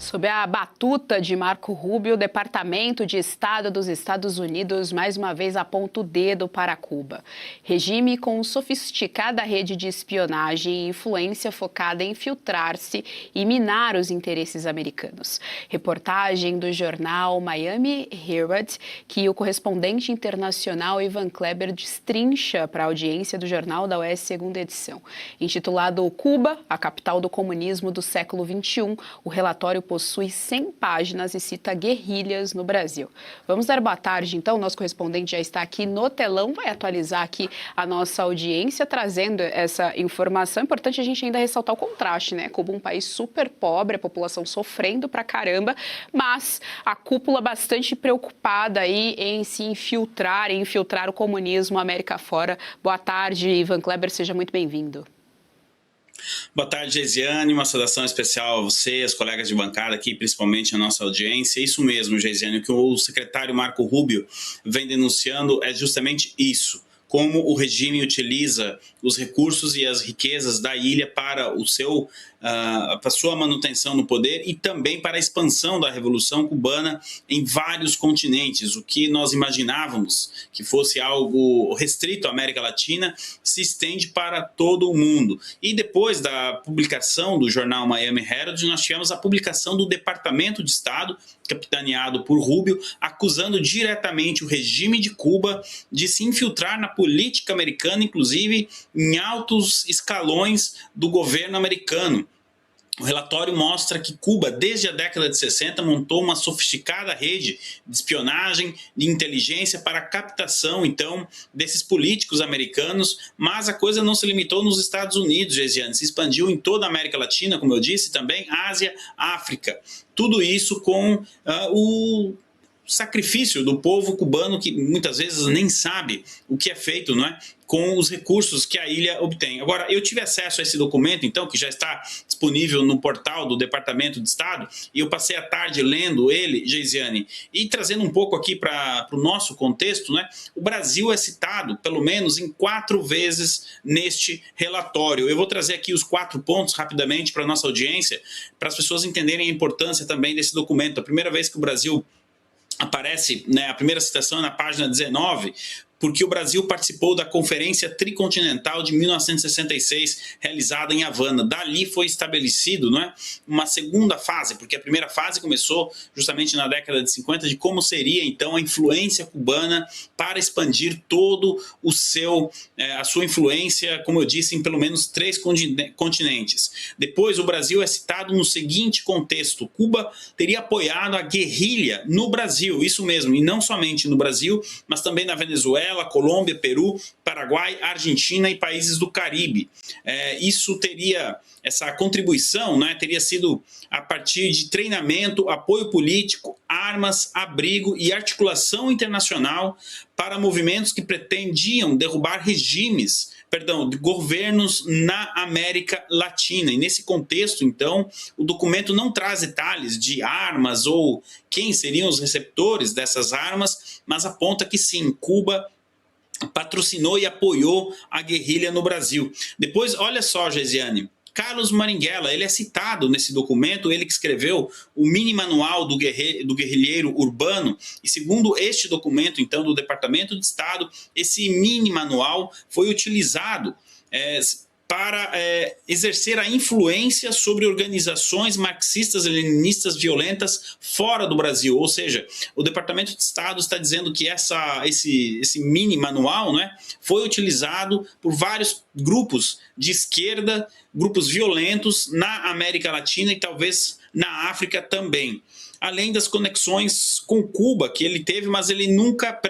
Sob a batuta de Marco Rubio, o Departamento de Estado dos Estados Unidos mais uma vez aponta o dedo para Cuba. Regime com sofisticada rede de espionagem e influência focada em infiltrar-se e minar os interesses americanos. Reportagem do jornal Miami Herald, que o correspondente internacional Ivan Kleber destrincha para a audiência do Jornal da UES segunda edição. Intitulado Cuba, a capital do comunismo do século XXI, o relatório possui 100 páginas e cita guerrilhas no Brasil. Vamos dar boa tarde, então. O nosso correspondente já está aqui no telão, vai atualizar aqui a nossa audiência, trazendo essa informação. É importante a gente ainda ressaltar o contraste, né? Cuba é um país super pobre, a população sofrendo pra caramba, mas a cúpula bastante preocupada aí em se infiltrar, em infiltrar o comunismo América fora. Boa tarde, Ivan Kleber, seja muito bem-vindo. Boa tarde, Geisiane. Uma saudação especial a você, as colegas de bancada aqui, principalmente a nossa audiência. Isso mesmo, Geisiane, o que o secretário Marco Rubio vem denunciando é justamente isso. Como o regime utiliza os recursos e as riquezas da ilha para a sua manutenção no poder e também para a expansão da Revolução Cubana em vários continentes. O que nós imaginávamos que fosse algo restrito à América Latina se estende para todo o mundo. E depois da publicação do jornal Miami Herald, nós tivemos a publicação do Departamento de Estado, capitaneado por Rubio, acusando diretamente o regime de Cuba de se infiltrar na política americana, inclusive em altos escalões do governo americano. O relatório mostra que Cuba, desde a década de 60, montou uma sofisticada rede de espionagem, de inteligência para a captação, então, desses políticos americanos, mas a coisa não se limitou nos Estados Unidos, Geisiane, se expandiu em toda a América Latina, como eu disse, também Ásia, África. Tudo isso com o sacrifício do povo cubano, que muitas vezes nem sabe o que é feito, não é? Com os recursos que a ilha obtém. Agora, eu tive acesso a esse documento, então, que já está disponível no portal do Departamento de Estado, e eu passei a tarde lendo ele, Geisiane, e trazendo um pouco aqui para o nosso contexto, né? O Brasil é citado, pelo menos, em 4 vezes neste relatório. Eu vou trazer aqui os 4 pontos rapidamente para a nossa audiência, para as pessoas entenderem a importância também desse documento. A primeira vez que o Brasil aparece, né, a primeira citação é na página 19, porque o Brasil participou da Conferência Tricontinental de 1966, realizada em Havana. Dali foi estabelecido, não é, uma segunda fase, porque a primeira fase começou justamente na década de 50, de como seria então a influência cubana para expandir todo a sua influência, como eu disse, em pelo menos 3 continentes. Depois o Brasil é citado no seguinte contexto: Cuba teria apoiado a guerrilha no Brasil, isso mesmo, e não somente no Brasil, mas também na Venezuela, Colômbia, Peru, Paraguai, Argentina e países do Caribe. Essa contribuição, né, teria sido a partir de treinamento, apoio político, armas, abrigo e articulação internacional para movimentos que pretendiam derrubar de governos na América Latina. E nesse contexto, então, o documento não traz detalhes de armas ou quem seriam os receptores dessas armas, mas aponta que sim, Cuba patrocinou e apoiou a guerrilha no Brasil. Depois, olha só, Geisiane, Carlos Marighella, ele é citado nesse documento, ele que escreveu o mini manual do guerrilheiro urbano, e segundo este documento, então, do Departamento de Estado, esse mini manual foi utilizado para exercer a influência sobre organizações marxistas e leninistas violentas fora do Brasil. Ou seja, o Departamento de Estado está dizendo que esse mini manual, né, foi utilizado por vários grupos de esquerda, grupos violentos na América Latina e talvez na África também. Além das conexões com Cuba que ele teve, mas ele nunca,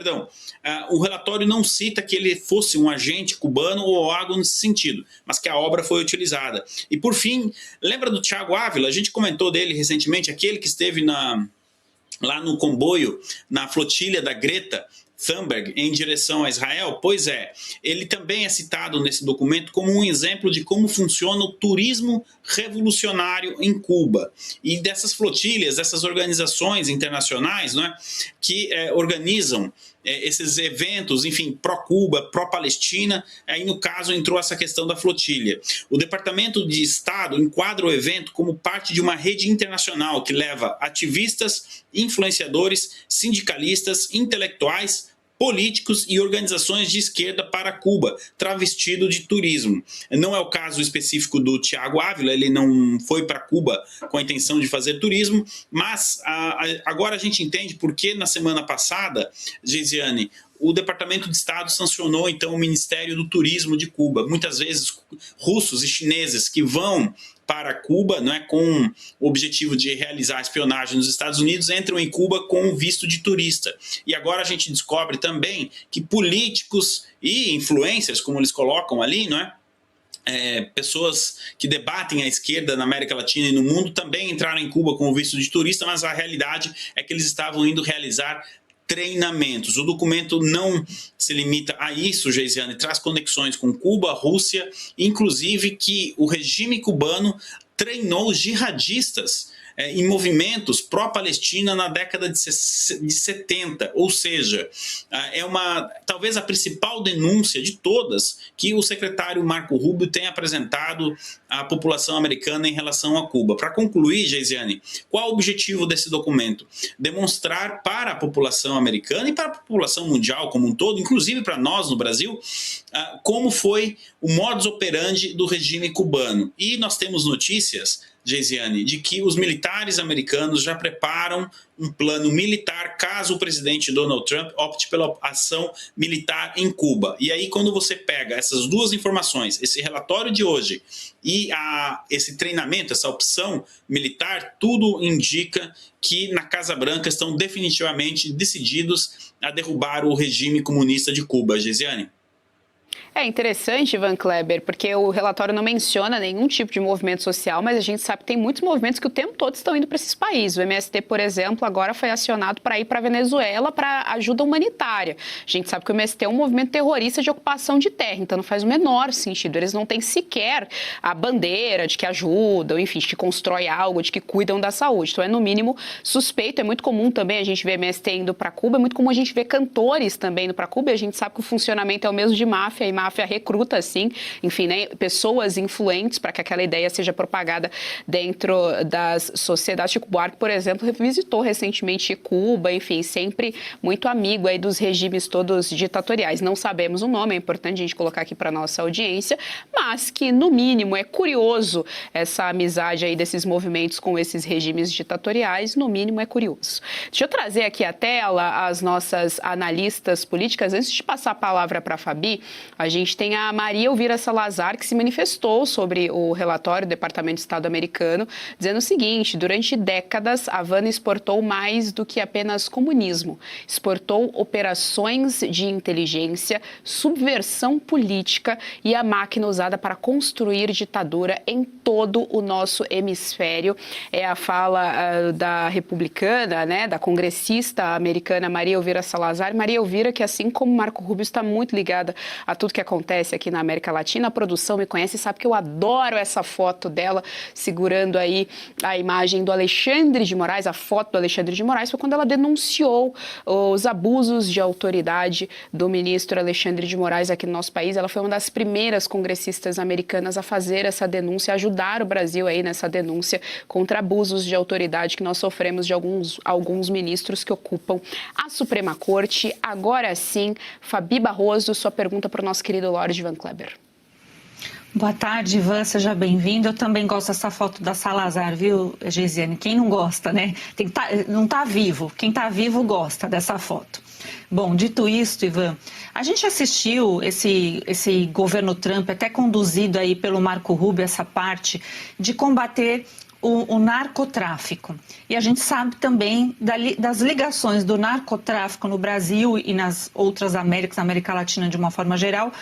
o relatório não cita que ele fosse um agente cubano ou algo nesse sentido, mas que a obra foi utilizada. E por fim, lembra do Thiago Ávila? A gente comentou dele recentemente, aquele que esteve lá no comboio, na flotilha da Greta Thunberg em direção a Israel? Pois é, ele também é citado nesse documento como um exemplo de como funciona o turismo revolucionário em Cuba. E dessas flotilhas, dessas organizações internacionais, não é, que organizam esses eventos, enfim, pró-Cuba, pró-Palestina, aí no caso entrou essa questão da flotilha. O Departamento de Estado enquadra o evento como parte de uma rede internacional que leva ativistas, influenciadores, sindicalistas, intelectuais, políticos e organizações de esquerda para Cuba, travestido de turismo. Não é o caso específico do Thiago Ávila, ele não foi para Cuba com a intenção de fazer turismo, mas agora a gente entende por que na semana passada, Geisiane, o Departamento de Estado sancionou, então, o Ministério do Turismo de Cuba. Muitas vezes, russos e chineses que vão para Cuba, não é, com o objetivo de realizar espionagem nos Estados Unidos, entram em Cuba com visto de turista. E agora a gente descobre também que políticos e influencers, como eles colocam ali, não é? Pessoas que debatem a esquerda na América Latina e no mundo também entraram em Cuba com o visto de turista, mas a realidade é que eles estavam indo realizar treinamentos. O documento não se limita a isso, Geisiane, traz conexões com Cuba, Rússia, inclusive que o regime cubano treinou jihadistas em movimentos pró-Palestina na década de 70, ou seja, talvez a principal denúncia de todas que o secretário Marco Rubio tem apresentado à população americana em relação a Cuba. Para concluir, Geisiane, qual o objetivo desse documento? Demonstrar para a população americana e para a população mundial como um todo, inclusive para nós no Brasil, como foi o modus operandi do regime cubano. E nós temos notícias, Geisiane, de que os militares americanos já preparam um plano militar caso o presidente Donald Trump opte pela ação militar em Cuba. E aí, quando você pega essas duas informações, esse relatório de hoje e esse treinamento, essa opção militar, tudo indica que na Casa Branca estão definitivamente decididos a derrubar o regime comunista de Cuba. Geisiane? É interessante, Ivan Kleber, porque o relatório não menciona nenhum tipo de movimento social, mas a gente sabe que tem muitos movimentos que o tempo todo estão indo para esses países. O MST, por exemplo, agora foi acionado para ir para a Venezuela para ajuda humanitária. A gente sabe que o MST é um movimento terrorista de ocupação de terra, então não faz o menor sentido. Eles não têm sequer a bandeira de que ajudam, enfim, de que constrói algo, de que cuidam da saúde. Então é, no mínimo, suspeito. É muito comum também a gente ver MST indo para Cuba, é muito comum a gente ver cantores também indo para Cuba, e a gente sabe que o funcionamento é o mesmo de máfia, e máfia recruta, assim, enfim, né, pessoas influentes para que aquela ideia seja propagada dentro das sociedades. Chico Buarque, por exemplo, visitou recentemente Cuba, enfim, sempre muito amigo aí dos regimes todos ditatoriais. Não sabemos o nome, é importante a gente colocar aqui para nossa audiência, mas que, no mínimo, é curioso essa amizade aí desses movimentos com esses regimes ditatoriais, no mínimo é curioso. Deixa eu trazer aqui à tela as nossas analistas políticas. Antes de passar a palavra para a Fabi, a gente tem a Maria Elvira Salazar, que se manifestou sobre o relatório do Departamento de Estado americano, dizendo o seguinte: durante décadas, a Havana exportou mais do que apenas comunismo. Exportou operações de inteligência, subversão política e a máquina usada para construir ditadura em todo o nosso hemisfério. É a fala da republicana, né, da congressista americana Maria Elvira Salazar. Maria Elvira, que assim como Marco Rubio, está muito ligada a tudo que acontece aqui na América Latina. A produção me conhece e sabe que eu adoro essa foto dela segurando aí a imagem do Alexandre de Moraes. A foto do Alexandre de Moraes foi quando ela denunciou os abusos de autoridade do ministro Alexandre de Moraes aqui no nosso país. Ela foi uma das primeiras congressistas americanas a fazer essa denúncia, a ajudar o Brasil aí nessa denúncia contra abusos de autoridade que nós sofremos de alguns ministros que ocupam a Suprema Corte. Agora sim, Fabi Barroso, sua pergunta para o nosso querido Lorde Ivan Kleber. Boa tarde, Ivan, seja bem-vindo. Eu também gosto dessa foto da Salazar, viu, Geisiane? Quem não gosta, né? Não está vivo. Quem está vivo gosta dessa foto. Bom, dito isto, Ivan, a gente assistiu esse governo Trump, até conduzido aí pelo Marco Rubio, essa parte de combater o narcotráfico. E a gente sabe também das ligações do narcotráfico no Brasil e nas outras Américas, na América Latina de uma forma geral,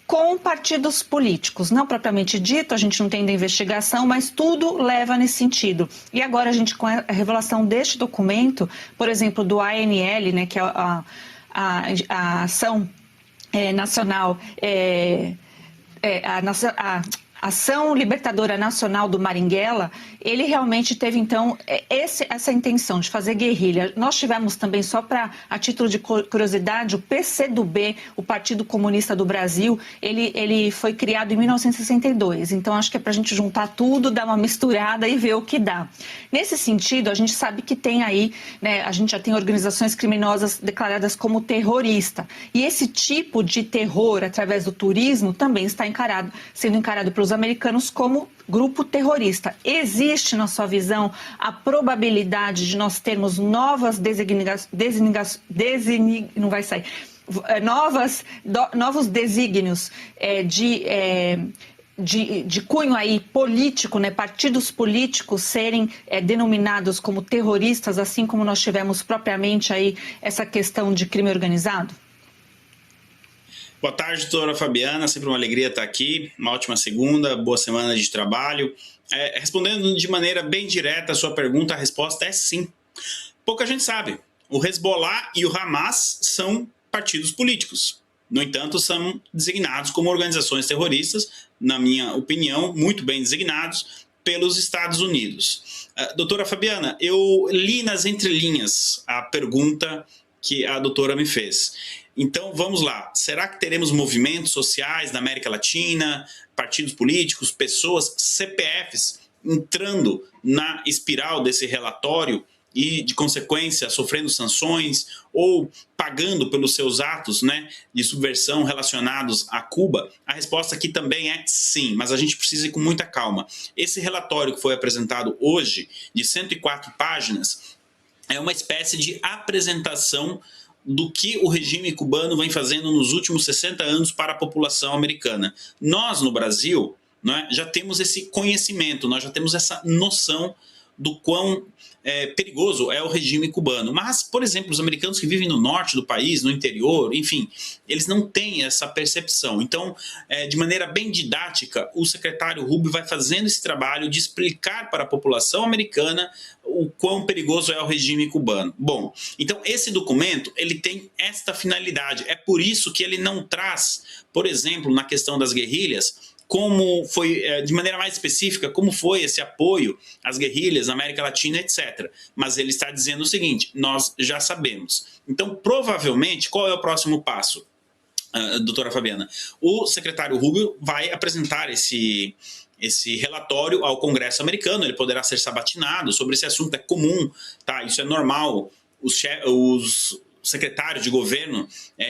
com partidos políticos. Não propriamente dito, a gente não tem da investigação, mas tudo leva nesse sentido. E agora a gente, com a revelação deste documento, por exemplo, do ANL, né, que é a Ação Nacional... Ação Libertadora Nacional do Marighella, ele realmente teve, então, essa intenção de fazer guerrilha. Nós tivemos também, só a título de curiosidade, o PCdoB, o Partido Comunista do Brasil, ele foi criado em 1962. Então, acho que é para a gente juntar tudo, dar uma misturada e ver o que dá. Nesse sentido, a gente sabe que tem aí, né, a gente já tem organizações criminosas declaradas como terrorista. E esse tipo de terror, através do turismo, também está sendo encarado pelos americanos como grupo terrorista. Existe, na sua visão, a probabilidade de nós termos novas novos desígnios de cunho aí político, né, partidos políticos serem denominados como terroristas, assim como nós tivemos propriamente aí essa questão de crime organizado? Boa tarde, doutora Fabiana, sempre uma alegria estar aqui, uma ótima segunda, boa semana de trabalho. Respondendo de maneira bem direta a sua pergunta, a resposta é sim. Pouca gente sabe, o Hezbollah e o Hamas são partidos políticos. No entanto, são designados como organizações terroristas, na minha opinião, muito bem designados pelos Estados Unidos. Doutora Fabiana, eu li nas entrelinhas a pergunta que a doutora me fez. Então, vamos lá. Será que teremos movimentos sociais na América Latina, partidos políticos, pessoas, CPFs, entrando na espiral desse relatório e, de consequência, sofrendo sanções ou pagando pelos seus atos, né, de subversão relacionados a Cuba? A resposta aqui também é sim, mas a gente precisa ir com muita calma. Esse relatório que foi apresentado hoje, de 104 páginas, é uma espécie de apresentação do que o regime cubano vem fazendo nos últimos 60 anos para a população americana. Nós, no Brasil, né, já temos esse conhecimento, nós já temos essa noção do quão perigoso é o regime cubano. Mas, por exemplo, os americanos que vivem no norte do país, no interior, enfim, eles não têm essa percepção. Então, de maneira bem didática, o secretário Rubio vai fazendo esse trabalho de explicar para a população americana o quão perigoso é o regime cubano. Bom, então esse documento ele tem esta finalidade. É por isso que ele não traz, por exemplo, na questão das guerrilhas, como foi, de maneira mais específica, como foi esse apoio às guerrilhas na América Latina, etc. Mas ele está dizendo o seguinte, nós já sabemos. Então, provavelmente, qual é o próximo passo, doutora Fabiana? O secretário Rubio vai apresentar esse relatório ao Congresso americano, ele poderá ser sabatinado, sobre esse assunto é comum, tá? Isso é normal, os secretários de governo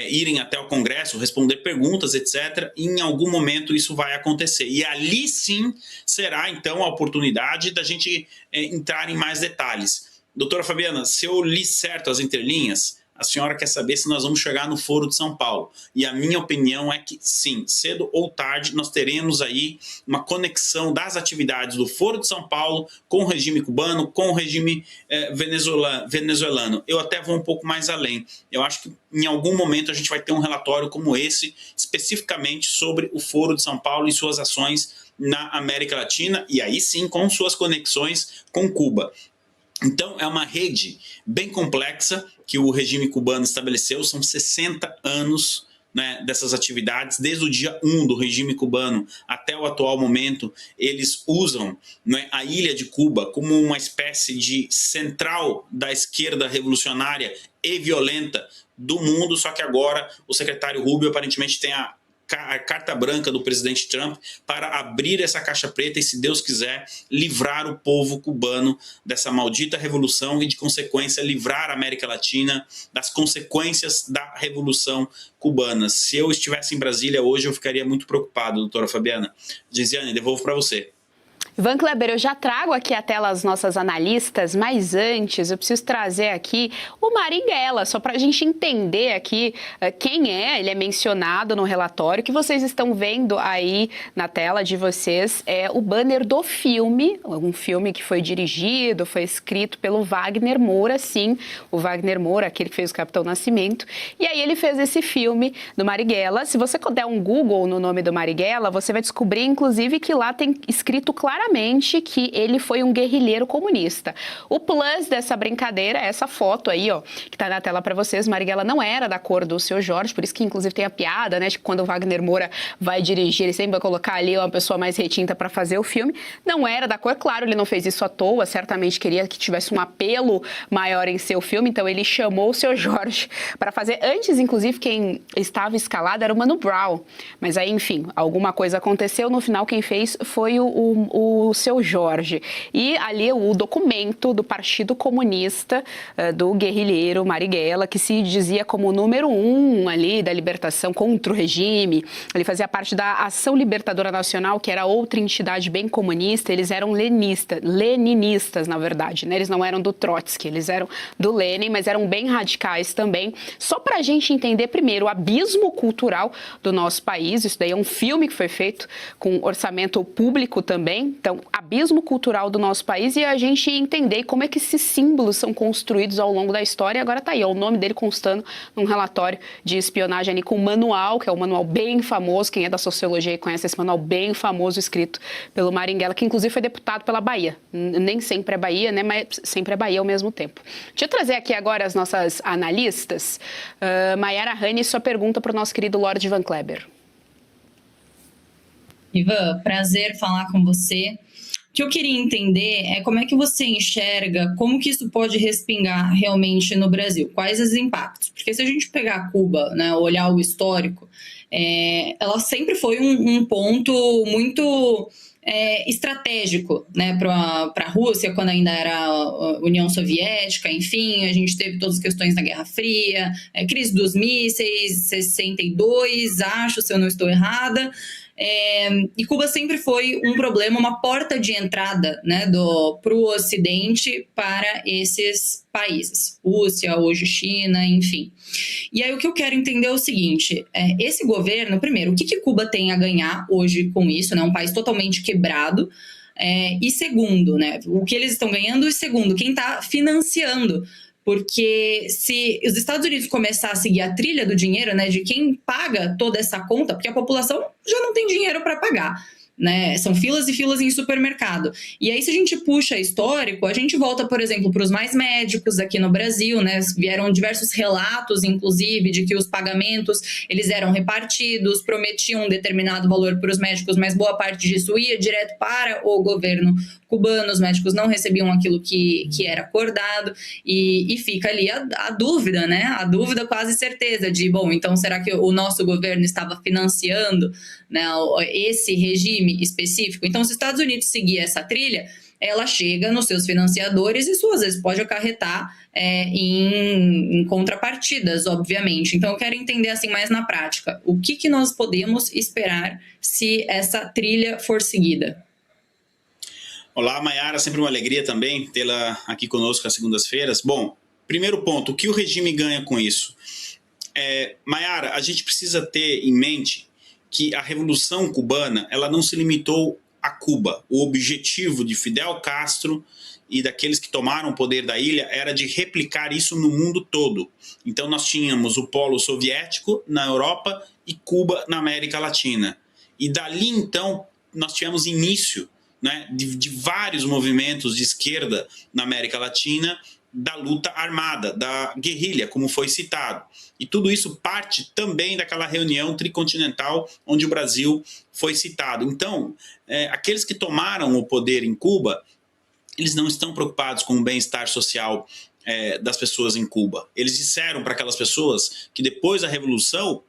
irem até o Congresso, responder perguntas, etc. E em algum momento isso vai acontecer. E ali sim será então a oportunidade da gente entrar em mais detalhes. Doutora Fabiana, se eu li certo as entrelinhas, a senhora quer saber se nós vamos chegar no Foro de São Paulo. E a minha opinião é que sim, cedo ou tarde nós teremos aí uma conexão das atividades do Foro de São Paulo com o regime cubano, com o regime venezuelano. Eu até vou um pouco mais além. Eu acho que em algum momento a gente vai ter um relatório como esse, especificamente sobre o Foro de São Paulo e suas ações na América Latina, e aí sim com suas conexões com Cuba. Então, é uma rede bem complexa que o regime cubano estabeleceu, são 60 anos, né, dessas atividades, desde o dia 1 do regime cubano até o atual momento, eles usam, né, a ilha de Cuba como uma espécie de central da esquerda revolucionária e violenta do mundo, só que agora o secretário Rubio aparentemente tem a carta branca do presidente Trump para abrir essa caixa preta e, se Deus quiser, livrar o povo cubano dessa maldita revolução e, de consequência, livrar a América Latina das consequências da revolução cubana. Se eu estivesse em Brasília hoje, eu ficaria muito preocupado, doutora Fabiana. Geisiane, devolvo para você. Ivan Kleber, eu já trago aqui à tela as nossas analistas, mas antes eu preciso trazer aqui o Marighella, só para a gente entender aqui quem é. Ele é mencionado no relatório que vocês estão vendo aí na tela de vocês. É o banner do filme, um filme que foi dirigido, foi escrito pelo Wagner Moura, sim, o Wagner Moura, aquele que fez o Capitão Nascimento. E aí ele fez esse filme do Marighella. Se você der um Google no nome do Marighella, você vai descobrir, inclusive, que lá tem escrito claramente claramente que ele foi um guerrilheiro comunista. O plus dessa brincadeira é essa foto aí, ó, que tá na tela para vocês. Marighella não era da cor do Seu Jorge, por isso que inclusive tem a piada, né, de que quando o Wagner Moura vai dirigir, ele sempre vai colocar ali uma pessoa mais retinta para fazer o filme. Não era da cor, claro, ele não fez isso à toa, certamente queria que tivesse um apelo maior em seu filme, então ele chamou o Seu Jorge para fazer. Antes, inclusive, quem estava escalado era o Mano Brown, mas aí, enfim, alguma coisa aconteceu, no final quem fez foi o Seu Jorge. E ali o documento do Partido Comunista, do guerrilheiro Marighella, que se dizia como o número 1 ali da libertação contra o regime. Ele fazia parte da Ação Libertadora Nacional, que era outra entidade bem comunista. Eles eram leninistas, na verdade, né? Eles não eram do Trotsky, eles eram do Lenin, mas eram bem radicais também. Só para a gente entender, primeiro, o abismo cultural do nosso país. Isso daí é um filme que foi feito com orçamento público também. Então, abismo cultural do nosso país, e a gente entender como é que esses símbolos são construídos ao longo da história. E agora tá aí, ó, o nome dele constando num relatório de espionagem ali com manual, que é um manual bem famoso. Quem é da sociologia e conhece esse manual bem famoso, escrito pelo Marighella, que inclusive foi deputado pela Bahia. Nem sempre é Bahia, né, mas sempre é Bahia ao mesmo tempo. Deixa eu trazer aqui agora as nossas analistas. Mayara Hani, sua pergunta para o nosso querido Lord Van Kleber. Ivan, prazer falar com você. O que eu queria entender é como é que você enxerga, como que isso pode respingar realmente no Brasil, quais os impactos. Porque se a gente pegar Cuba, né, olhar o histórico, ela sempre foi um ponto muito estratégico, né, para a Rússia, quando ainda era a União Soviética. Enfim, a gente teve todas as questões da Guerra Fria, crise dos mísseis, 62, acho, se eu não estou errada. E Cuba sempre foi um problema, uma porta de entrada, né, para o Ocidente para esses países, Rússia, hoje China, enfim. E aí o que eu quero entender é o seguinte, esse governo, primeiro, o que Cuba tem a ganhar hoje com isso, né, um país totalmente quebrado, e segundo, né, o que eles estão ganhando, e segundo, quem está financiando. Porque se os Estados Unidos começar a seguir a trilha do dinheiro, né, de quem paga toda essa conta, porque a população já não tem dinheiro para pagar, né, são filas e filas em supermercado. E aí, se a gente puxa histórico, a gente volta, por exemplo, para os mais médicos aqui no Brasil, né, vieram diversos relatos, inclusive, de que os pagamentos, eles eram repartidos, prometiam um determinado valor para os médicos, mas boa parte disso ia direto para o governo cubano, os médicos não recebiam aquilo que era acordado, e fica ali a dúvida, né, a dúvida quase certeza de, bom, então será que o nosso governo estava financiando, né, esse regime específico? Então, se os Estados Unidos seguir essa trilha, ela chega nos seus financiadores, e isso às vezes pode acarretar em contrapartidas, obviamente. Então, eu quero entender assim mais na prática, o que nós podemos esperar se essa trilha for seguida? Olá, Mayara, sempre uma alegria também tê-la aqui conosco às segundas-feiras. Bom, primeiro ponto, o que o regime ganha com isso? Mayara, a gente precisa ter em mente que a Revolução Cubana, ela não se limitou a Cuba. O objetivo de Fidel Castro e daqueles que tomaram o poder da ilha era de replicar isso no mundo todo. Então nós tínhamos o polo soviético na Europa e Cuba na América Latina. E dali então nós tivemos início, né, de vários movimentos de esquerda na América Latina, da luta armada, da guerrilha, como foi citado. E tudo isso parte também daquela reunião tricontinental onde o Brasil foi citado. Então, aqueles que tomaram o poder em Cuba, eles não estão preocupados com o bem-estar social das pessoas em Cuba. Eles disseram para aquelas pessoas que depois da Revolução,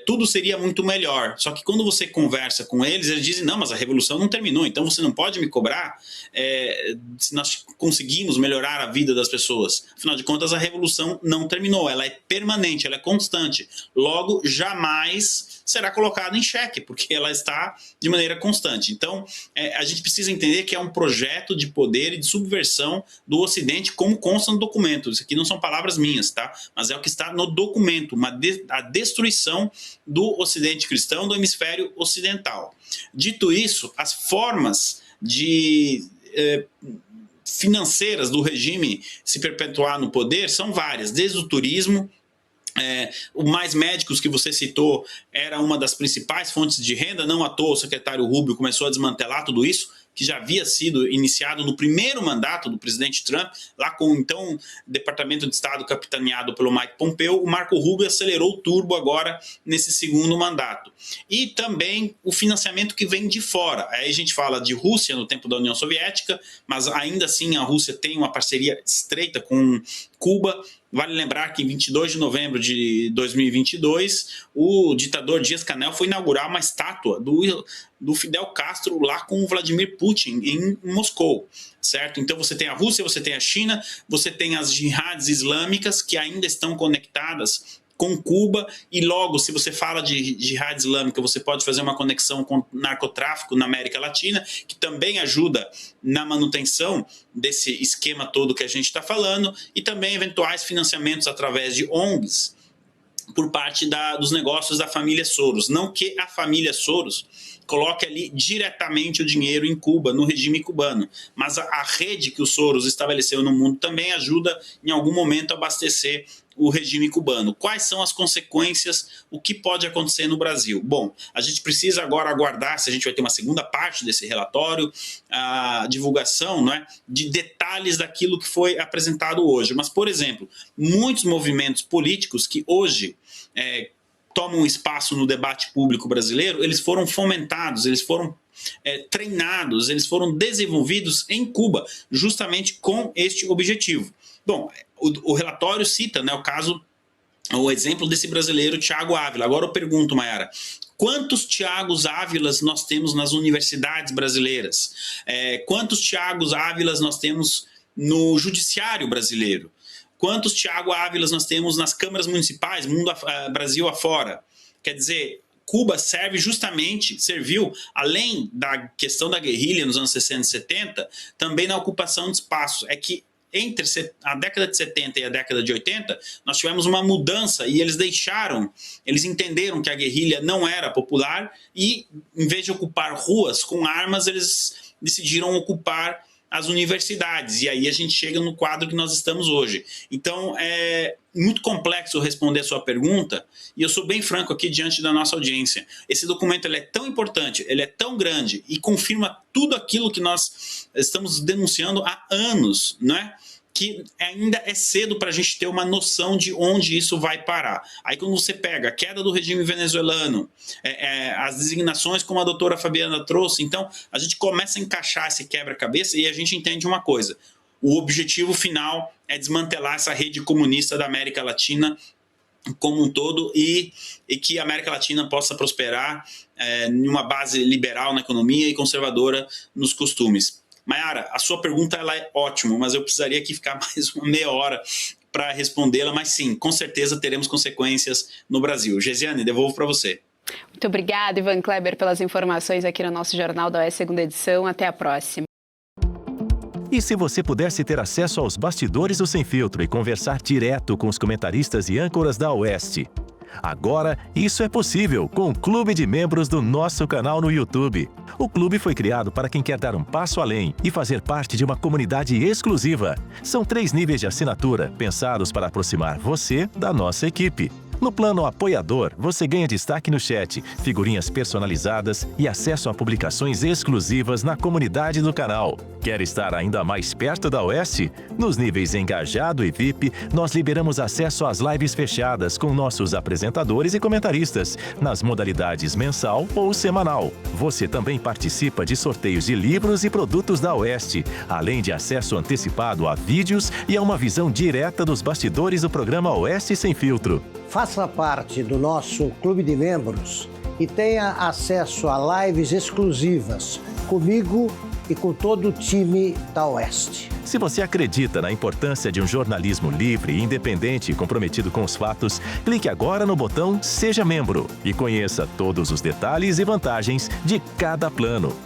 tudo seria muito melhor. Só que quando você conversa com eles, eles dizem, não, mas a revolução não terminou, então você não pode me cobrar se nós conseguimos melhorar a vida das pessoas. Afinal de contas, a revolução não terminou, ela é permanente, ela é constante. Logo, jamais será colocada em xeque, porque ela está de maneira constante. Então, a gente precisa entender que é um projeto de poder e de subversão do Ocidente, como consta no documento. Isso aqui não são palavras minhas, tá? Mas é o que está no documento, a destruição do Ocidente cristão, do hemisfério ocidental. Dito isso, as formas financeiras do regime se perpetuar no poder são várias, desde o turismo. O Mais Médicos que você citou era uma das principais fontes de renda, não à toa o secretário Rubio começou a desmantelar tudo isso. que já havia sido iniciado no primeiro mandato do presidente Trump, lá com então Departamento de Estado capitaneado pelo Mike Pompeo. O Marco Rubio acelerou o turbo agora nesse segundo mandato. E também o financiamento que vem de fora. Aí a gente fala de Rússia no tempo da União Soviética, mas ainda assim a Rússia tem uma parceria estreita com Cuba. Vale lembrar que em 22 de novembro de 2022, o ditador Dias-Canel foi inaugurar uma estátua do Fidel Castro lá com o Vladimir Putin em Moscou, certo? Então você tem a Rússia, você tem a China, você tem as jihadis islâmicas que ainda estão conectadas com Cuba, e logo, se você fala de jihad islâmica, você pode fazer uma conexão com narcotráfico na América Latina, que também ajuda na manutenção desse esquema todo que a gente está falando, e também eventuais financiamentos através de ONGs por parte dos negócios da família Soros. Não que a família Soros coloque ali diretamente o dinheiro em Cuba, no regime cubano, mas a rede que o Soros estabeleceu no mundo também ajuda, em algum momento, a abastecer o regime cubano. Quais são as consequências, o que pode acontecer no Brasil? Bom, a gente precisa agora aguardar se a gente vai ter uma segunda parte desse relatório, a divulgação, não é, de detalhes daquilo que foi apresentado hoje. Mas, por exemplo, muitos movimentos políticos que hoje tomam espaço no debate público brasileiro, eles foram fomentados, eles foram treinados, eles foram desenvolvidos em Cuba, justamente com este objetivo. Bom, o relatório cita, né, o exemplo desse brasileiro, Thiago Ávila. Agora eu pergunto, Mayara, quantos Thiagos Ávilas nós temos nas universidades brasileiras? Quantos Thiagos Ávilas nós temos no judiciário brasileiro? Quantos Thiago Ávilas nós temos nas câmaras municipais, Brasil afora? Quer dizer, Cuba serviu, além da questão da guerrilha nos anos 60 e 70, também na ocupação de espaços. É que entre a década de 70 e a década de 80, nós tivemos uma mudança e eles entenderam que a guerrilha não era popular e, em vez de ocupar ruas com armas, eles decidiram ocupar as universidades. E aí a gente chega no quadro que nós estamos hoje. Então, é muito complexo responder a sua pergunta, e eu sou bem franco aqui diante da nossa audiência. Esse documento ele é tão importante, ele é tão grande e confirma tudo aquilo que nós estamos denunciando há anos, não é? Que ainda é cedo para a gente ter uma noção de onde isso vai parar. Aí quando você pega a queda do regime venezuelano, as designações como a doutora Fabiana trouxe, então a gente começa a encaixar esse quebra-cabeça e a gente entende uma coisa: o objetivo final é desmantelar essa rede comunista da América Latina como um todo e que a América Latina possa prosperar em uma base liberal na economia e conservadora nos costumes. Mayara, a sua pergunta ela é ótima, mas eu precisaria aqui ficar mais uma meia hora para respondê-la, mas sim, com certeza teremos consequências no Brasil. Gesiane, devolvo para você. Muito obrigada, Ivan Kleber, pelas informações aqui no nosso Jornal da OES Segunda Edição. Até a próxima. E se você pudesse ter acesso aos bastidores do Sem Filtro e conversar direto com os comentaristas e âncoras da Oeste? Agora, isso é possível com o Clube de Membros do nosso canal no YouTube. O clube foi criado para quem quer dar um passo além e fazer parte de uma comunidade exclusiva. São 3 níveis de assinatura, pensados para aproximar você da nossa equipe. No plano apoiador, você ganha destaque no chat, figurinhas personalizadas e acesso a publicações exclusivas na comunidade do canal. Quer estar ainda mais perto da Oeste? Nos níveis Engajado e VIP, nós liberamos acesso às lives fechadas com nossos apresentadores e comentaristas, nas modalidades mensal ou semanal. Você também participa de sorteios de livros e produtos da Oeste, além de acesso antecipado a vídeos e a uma visão direta dos bastidores do programa Oeste Sem Filtro. Faça parte do nosso clube de membros e tenha acesso a lives exclusivas comigo e com todo o time da Oeste. Se você acredita na importância de um jornalismo livre, independente e comprometido com os fatos, clique agora no botão Seja Membro e conheça todos os detalhes e vantagens de cada plano.